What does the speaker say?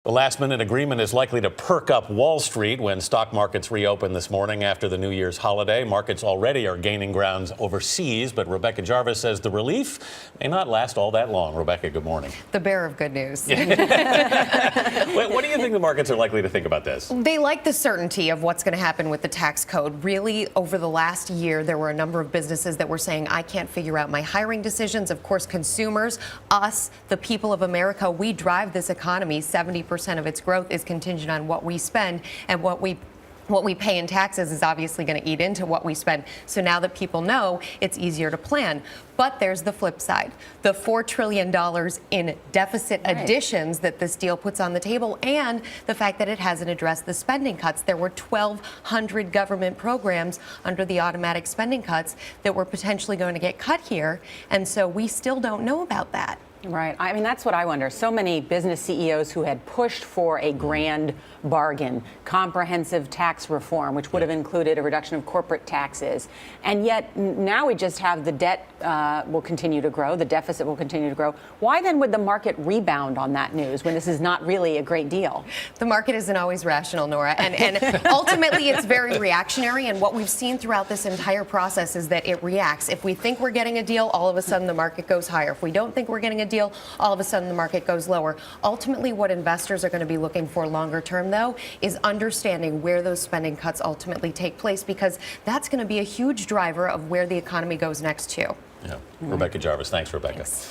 The last-minute agreement is likely to perk up Wall Street when stock markets reopen this morning after the New Year's holiday. Markets already are gaining ground overseas, but Rebecca Jarvis says the relief may not last all that long. Rebecca, good morning. The bearer of good news. What do you think the markets are likely to think about this? They like the certainty of what's going to happen with the tax code. Really, over the last year, there were a number of businesses that were saying, I can't figure out my hiring decisions. Of course, consumers, us, the people of America, we drive this economy. 70% of its growth is contingent on what we spend, and what we pay in taxes is obviously going to eat into what we spend. So now that people know, it's easier to plan. But there's the flip side. The $4 trillion in deficit additions that this deal puts on the table, and the fact that it hasn't addressed the spending cuts. There were 1,200 government programs under the automatic spending cuts that were potentially going to get cut here. And so we still don't know about that. Right. I mean, that's what I wonder. So many business CEOs who had pushed for a grand bargain, comprehensive tax reform, which would have included a reduction of corporate taxes. And yet now we just have the debt will continue to grow. The deficit will continue to grow. Why then would the market rebound on that news when this is not really a great deal? The market isn't always rational, Norah. And ultimately, it's very reactionary. And what we've seen throughout this entire process is that it reacts. If we think we're getting a deal, all of a sudden the market goes higher. If we don't think we're getting a deal, all of a sudden the market goes lower. Ultimately, what investors are going to be looking for longer term, though, is understanding where those spending cuts ultimately take place, because that's going to be a huge driver of where the economy goes next, too. Yeah. Rebecca Jarvis. Thanks, Rebecca. Thanks.